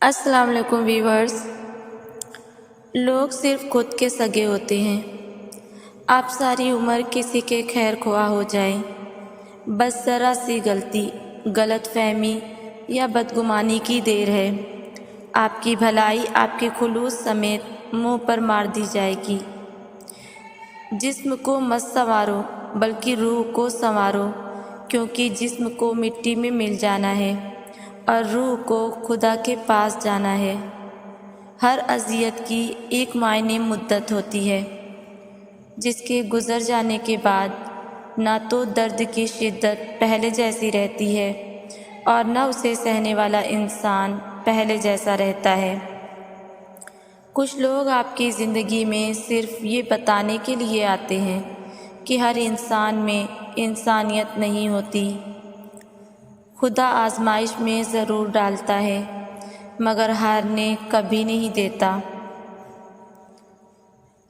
السلام علیکم ویورز۔ لوگ صرف خود کے سگے ہوتے ہیں۔ آپ ساری عمر کسی کے خیر خواہ ہو جائیں، بس ذرا سی غلطی، غلط فہمی یا بدگمانی کی دیر ہے، آپ کی بھلائی آپ کے خلوص سمیت منہ پر مار دی جائے گی۔ جسم کو مت سنوارو بلکہ روح کو سنوارو، کیونکہ جسم کو مٹی میں مل جانا ہے اور روح کو خدا کے پاس جانا ہے۔ ہر اذیت کی ایک معینی مدت ہوتی ہے، جس کے گزر جانے کے بعد نہ تو درد کی شدت پہلے جیسی رہتی ہے اور نہ اسے سہنے والا انسان پہلے جیسا رہتا ہے۔ کچھ لوگ آپ کی زندگی میں صرف یہ بتانے کے لیے آتے ہیں کہ ہر انسان میں انسانیت نہیں ہوتی۔ خدا آزمائش میں ضرور ڈالتا ہے، مگر ہارنے کبھی نہیں دیتا۔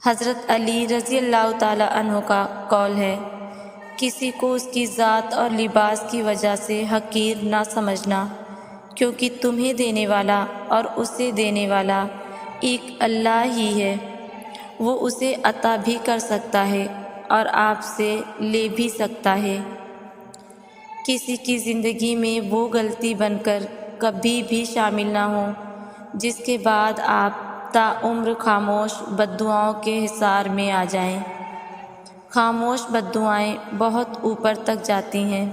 حضرت علی رضی اللہ تعالیٰ عنہ کا قول ہے، کسی کو اس کی ذات اور لباس کی وجہ سے حقیر نہ سمجھنا، کیونکہ تمہیں دینے والا اور اسے دینے والا ایک اللہ ہی ہے۔ وہ اسے عطا بھی کر سکتا ہے اور آپ سے لے بھی سکتا ہے۔ کسی کی زندگی میں وہ غلطی بن کر کبھی بھی شامل نہ ہو جس کے بعد آپ تا عمر خاموش بددعاؤں کے حصار میں آ جائیں۔ خاموش بددعائیں بہت اوپر تک جاتی ہیں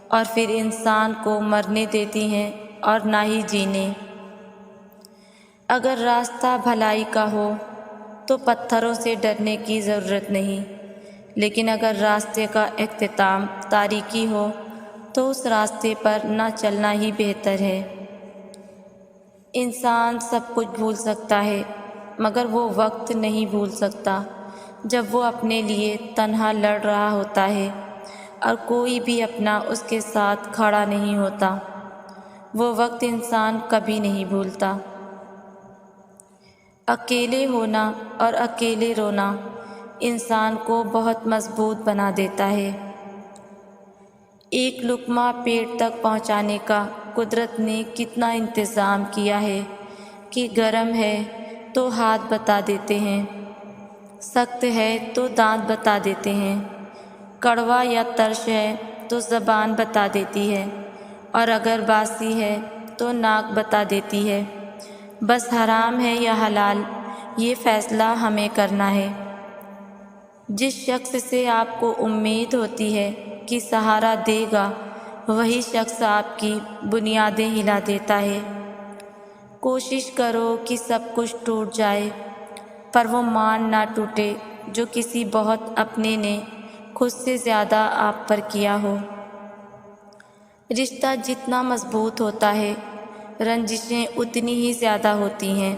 اور پھر انسان کو مرنے دیتی ہیں اور نہ ہی جینے۔ اگر راستہ بھلائی کا ہو تو پتھروں سے ڈرنے کی ضرورت نہیں، لیکن اگر راستے کا اختتام تاریکی ہو تو اس راستے پر نہ چلنا ہی بہتر ہے۔ انسان سب کچھ بھول سکتا ہے، مگر وہ وقت نہیں بھول سکتا جب وہ اپنے لیے تنہا لڑ رہا ہوتا ہے اور کوئی بھی اپنا اس کے ساتھ کھڑا نہیں ہوتا۔ وہ وقت انسان کبھی نہیں بھولتا۔ اکیلے ہونا اور اکیلے رونا انسان کو بہت مضبوط بنا دیتا ہے۔ ایک لقمہ پیٹ تک پہنچانے کا قدرت نے کتنا انتظام کیا ہے کہ گرم ہے تو ہاتھ بتا دیتے ہیں، سخت ہے تو دانت بتا دیتے ہیں، کڑوا یا ترش ہے تو زبان بتا دیتی ہے اور اگر باسی ہے تو ناک بتا دیتی ہے۔ بس حرام ہے یا حلال، یہ فیصلہ ہمیں کرنا ہے۔ جس شخص سے آپ کو امید ہوتی ہے کہ سہارا دے گا، وہی شخص آپ کی بنیادیں ہلا دیتا ہے۔ کوشش کرو کہ سب کچھ ٹوٹ جائے، پر وہ مان نہ ٹوٹے جو کسی بہت اپنے نے خود سے زیادہ آپ پر کیا ہو۔ رشتہ جتنا مضبوط ہوتا ہے، رنجشیں اتنی ہی زیادہ ہوتی ہیں،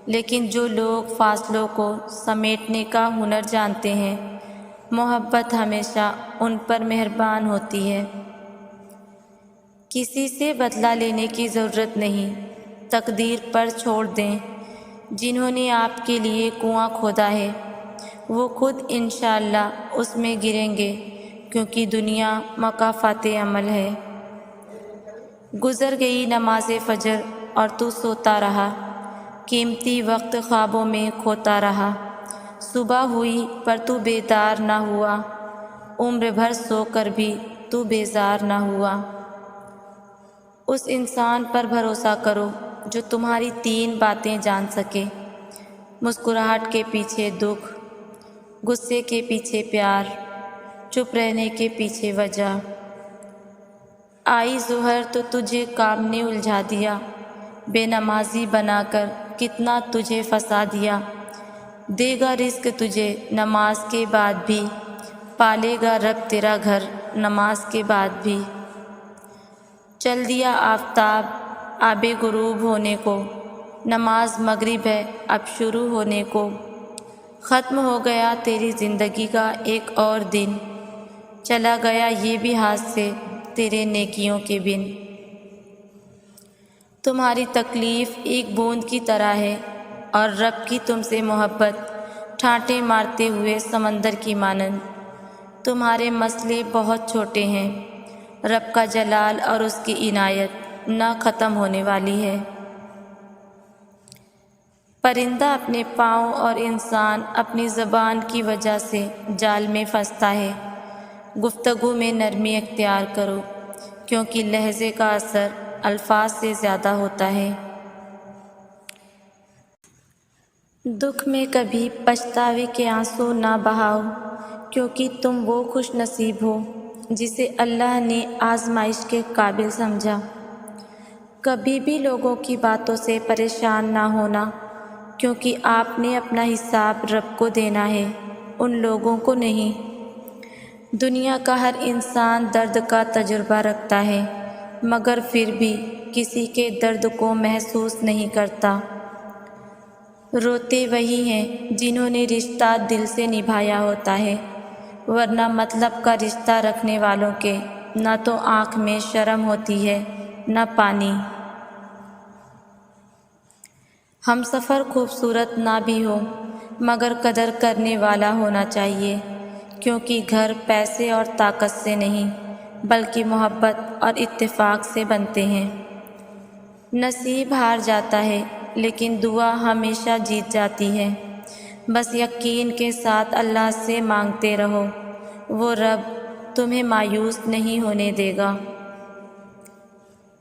لیکن جو لوگ فاصلوں کو سمیٹنے کا ہنر جانتے ہیں، محبت ہمیشہ ان پر مہربان ہوتی ہے۔ کسی سے بدلہ لینے کی ضرورت نہیں، تقدیر پر چھوڑ دیں۔ جنہوں نے آپ کے لیے کنواں کھودا ہے، وہ خود انشاءاللہ اس میں گریں گے، کیونکہ دنیا مکافات عمل ہے۔ گزر گئی نماز فجر اور تو سوتا رہا، قیمتی وقت خوابوں میں کھوتا رہا۔ صبح ہوئی پر تو بیدار نہ ہوا، عمر بھر سو کر بھی تو بیزار نہ ہوا۔ اس انسان پر بھروسہ کرو جو تمہاری 3 باتیں جان سکے: مسکراہٹ کے پیچھے دکھ، غصے کے پیچھے پیار، چپ رہنے کے پیچھے وجہ۔ آئی ظہر تو تجھے کام نے الجھا دیا، بے نمازی بنا کر کتنا تجھے پھنسا دیا۔ دے گا رزق تجھے نماز کے بعد بھی، پالے گا رب تیرا گھر نماز کے بعد بھی۔ چل دیا آفتاب آب غروب ہونے کو، نماز مغرب ہے اب شروع ہونے کو۔ ختم ہو گیا تیری زندگی کا ایک اور دن، چلا گیا یہ بھی ہاتھ سے تیرے نیکیوں کے بن۔ تمہاری تکلیف ایک بوند کی طرح ہے اور رب کی تم سے محبت ٹھاٹھیں مارتے ہوئے سمندر کی مانند۔ تمہارے مسئلے بہت چھوٹے ہیں، رب کا جلال اور اس کی عنایت نہ ختم ہونے والی ہے۔ پرندہ اپنے پاؤں اور انسان اپنی زبان کی وجہ سے جال میں پھنستا ہے۔ گفتگو میں نرمی اختیار کرو، کیونکہ لہجے کا اثر الفاظ سے زیادہ ہوتا ہے۔ دکھ میں کبھی پچھتاوے کے آنسو نہ بہاؤ، کیونکہ تم وہ خوش نصیب ہو جسے اللہ نے آزمائش کے قابل سمجھا۔ کبھی بھی لوگوں کی باتوں سے پریشان نہ ہونا، کیونکہ آپ نے اپنا حساب رب کو دینا ہے، ان لوگوں کو نہیں۔ دنیا کا ہر انسان درد کا تجربہ رکھتا ہے، مگر پھر بھی کسی کے درد کو محسوس نہیں کرتا۔ روتے وہی ہیں جنہوں نے رشتہ دل سے نبھایا ہوتا ہے، ورنہ مطلب کا رشتہ رکھنے والوں کے نہ تو آنکھ میں شرم ہوتی ہے نہ پانی۔ ہم سفر خوبصورت نہ بھی ہو، مگر قدر کرنے والا ہونا چاہیے، کیونکہ گھر پیسے اور طاقت سے نہیں بلکہ محبت اور اتفاق سے بنتے ہیں۔ نصیب ہار جاتا ہے لیکن دعا ہمیشہ جیت جاتی ہے۔ بس یقین کے ساتھ اللہ سے مانگتے رہو، وہ رب تمہیں مایوس نہیں ہونے دے گا۔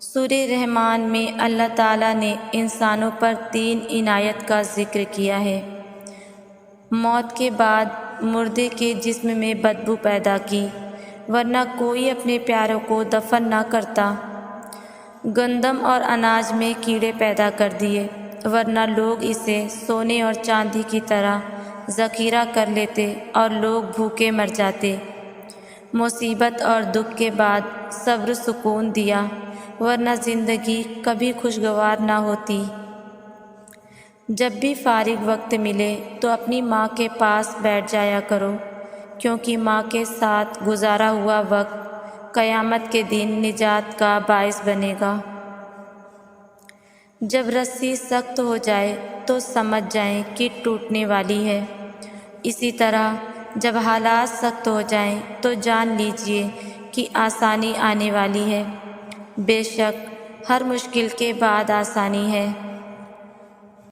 سورہ رحمان میں اللہ تعالیٰ نے انسانوں پر 3 عنایت کا ذکر کیا ہے۔ موت کے بعد مردے کے جسم میں بدبو پیدا کی، ورنہ کوئی اپنے پیاروں کو دفن نہ کرتا۔ گندم اور اناج میں کیڑے پیدا کر دیے، ورنہ لوگ اسے سونے اور چاندی کی طرح ذخیرہ کر لیتے اور لوگ بھوکے مر جاتے۔ مصیبت اور دکھ کے بعد صبر سکون دیا، ورنہ زندگی کبھی خوشگوار نہ ہوتی۔ جب بھی فارغ وقت ملے تو اپنی ماں کے پاس بیٹھ جایا کرو، کیونکہ ماں کے ساتھ گزارا ہوا وقت قیامت کے دن نجات کا باعث بنے گا۔ جب رسی سخت ہو جائے تو سمجھ جائیں کہ ٹوٹنے والی ہے، اسی طرح جب حالات سخت ہو جائیں تو جان لیجئے کہ آسانی آنے والی ہے۔ بے شک ہر مشکل کے بعد آسانی ہے۔